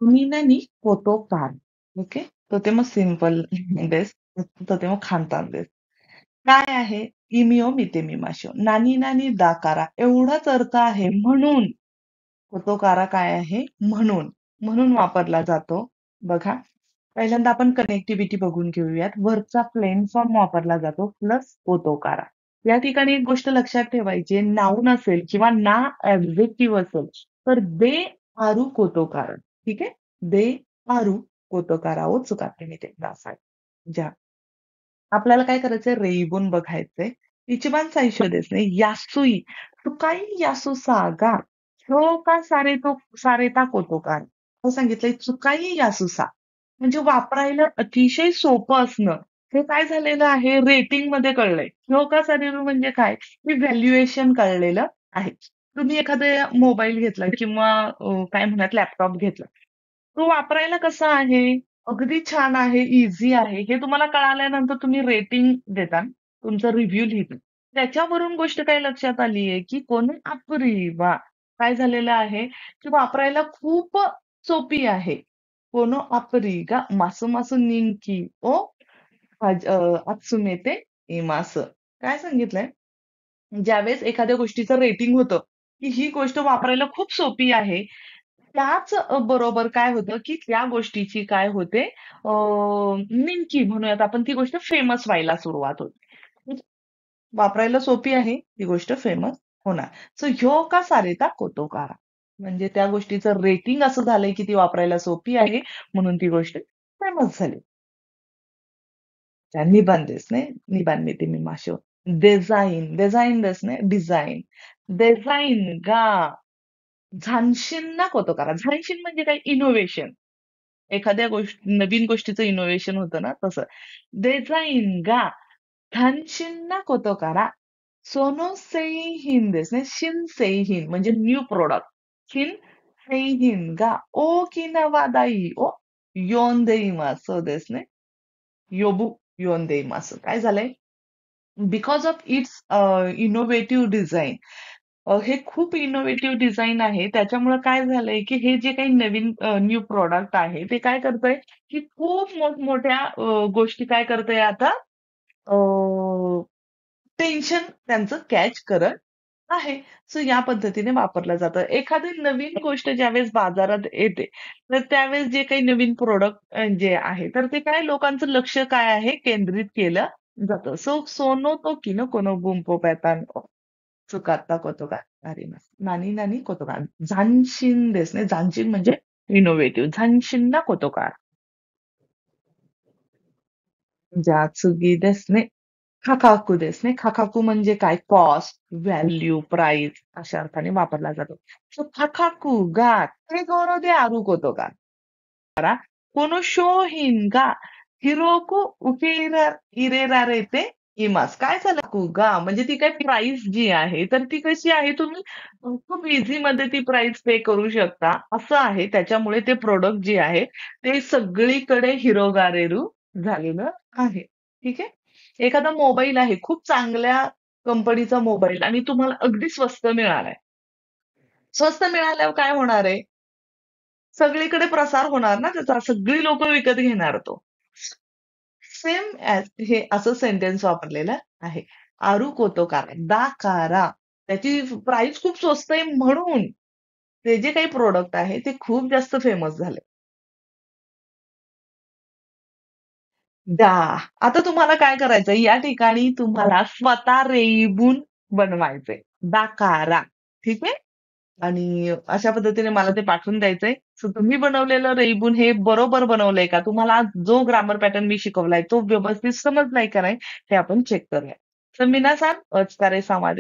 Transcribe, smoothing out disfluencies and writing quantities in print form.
Minani kotokan. Oke, to te mah सिंपलです。とても簡単です。काय आहे? इमिओ मिते मिमाशो. नानी नानी दाकारा एवढाच अर्थ आहे म्हणून. कोतोकारा काय आहे? म्हणून. म्हणून वापरला जातो. बघा. पहिल्यांदा आपण कनेक्टिव्हिटी बघून घेऊयात. वरचा प्लेन फॉर्म वापरला जातो प्लस कोतोकारा. या ठिकाणी एक गोष्ट लक्षात ठेवायची नाऊन असेल किंवा ना ऍब्जेक्टिव्ह असेल तर दे आरू कोतोकारा. ठीक आहे? दे आरू कोतोकारा ओ चुकाते मी ते दासाय. ज्या आपल्याला काय करायचंय रेइबून बघायचंय. इचिबान साईशो देस ने यासुई तुकाई यासू सागा ह्यो का सारेतो सारेता कोतोकार हे सांगितलंय चुकाई यासुसा म्हणजे वापरायला अतिशय सोपं असणं हे काय झालेलं आहे रेटिंग मध्ये कळलंय. ह्यो का सारेरू म्हणजे काय की व्हॅल्युएशन कळलेलं आहे. तुम्ही एखादा मोबाईल घेतला किंवा काय म्हणतात लॅपटॉप घेतला. तो वापरायला कसा आहे? अगदी छान आहे, इझी आहे. हे तुम्हाला कळाल्यानंतर तुम्ही रेटिंग देता. तुमचा रिव्ह्यू लिहिता. त्याच्यावरून गोष्ट काय लक्षात आलीये, की कोणी अप्री वा काय झालेलं आहे, की वापरायला खूप सोपी आहे. कोनो अप्री गा मासू मासू निंकी ओ अत्सुमेते इमास. काय सांगितलंय? ज्यावेळेस एखाद्या गोष्टीचं रेटिंग होतं, की ही गोष्ट वापरायला खूप सोपी आहे. त्याच बरोबर काय होतं, की त्या गोष्टीची काय होते नेमकी म्हणूयात आपण ती गोष्ट फेमस व्हायला सुरुवात होते. म्हणजे वापरायला सोपी आहे, ती गोष्ट फेमस होणार. सो ह्यो का सारेता कोतोकारा. म्हणजे त्या गोष्टीचं रेटिंग असं झालंय, की ती वापरायला सोपी आहे, म्हणून ती गोष्ट फेमस झाली. じゃあ2番ですね。2番見てみましょう。デザインですね。デザイン。デザインが斬新なことから。斬新म्हणजे काय? इनोव्हेशन. एखाद्या नवीन गोष्टीचं इनोव्हेशन होतं ना तसं. डिझाइन गा 斬新なことから सोनो सेइहिन ですね。新製品 म्हणजे न्यू प्रोडक्ट. 新製品が大きな話題を呼んでいます。そうですね。呼んでいます。काय झालंय? Because of its innovative design हे खूप इनोव्हेटिव्ह डिझाईन आहे. त्याच्यामुळे काय झालंय, की हे जे काही नवीन न्यू प्रॉडक्ट आहे, ते काय करतंय, की खूप मोठमोठ्या गोष्टी काय करतंय आता टेन्शन त्यांचं कॅच करत आहे. सो या पद्धतीने वापरलं जातं. एखादी नवीन गोष्ट ज्यावेळेस बाजारात येते, तर त्यावेळेस जे काही नवीन प्रोडक्ट जे आहे, तर ते काय लोकांचं लक्ष काय आहे केंद्रित केलं जातं. सो सोनो तो किनो कोनो बुंपो पॅतान सुकाता कोतो का आरिमास. नानी नानी कोतो का. झानशिन देस ने झानशिन म्हणजे इनोव्हेटिव्ह. झानशिन ना कोतो का. ज्यातसुगी देस ने खाकाकू देस ने खाकाकू म्हणजे काय कॉस्ट, व्हॅल्यू, प्राइस अशा अर्थाने वापरला जातो. सो खाकाकू गा ते गोरो दे आरू कोतो का. この商品が広く受け入れられています。काय झालं गा म्हणजे ती काय प्राइस जी आहे तर ती कशी आहे तुम्ही खूप इझी मध्ये ती प्राइस पे करू शकता असं आहे. त्याच्यामुळे ते प्रोडक्ट जे आहे ते सगळीकडे हिरोगारेरू झालेलं आहे. ठीक आहे. एखादा मोबाईल आहे खूप चांगल्या कंपनीचा मोबाईल आणि तुम्हाला अगदी स्वस्त मिळालाय. स्वस्त मिळाल्यावर काय होणार आहे? सगळीकडे प्रसार होणार ना त्याचा. सगळी लोकं विकत घेणार तो. सेम ॲज हे असं सेंटेन्स वापरलेलं आहे. आरू कोतोकारा, दाकारा. त्याची प्राइस खूप स्वस्त आहे म्हणून ते जे काही प्रॉडक्ट आहे ते खूप जास्त फेमस झाले. दा. आता तुम्हाला काय करायचंय या ठिकाणी तुम्हाला स्वतः रेइबून बनवायचंय. दाकारा. ठीक आहे? आणि अशा पद्धतीने मला ते पाठवून द्यायचंय. सो तुम्ही बनवलेलं रेइबून हे बरोबर बनवलंय का? तुम्हाला जो ग्रामर पॅटर्न मी शिकवलाय तो व्यवस्थित समजलाय का नाही? हे आपण चेक करूया. तर मिनासान, ओत्सुकारे सामा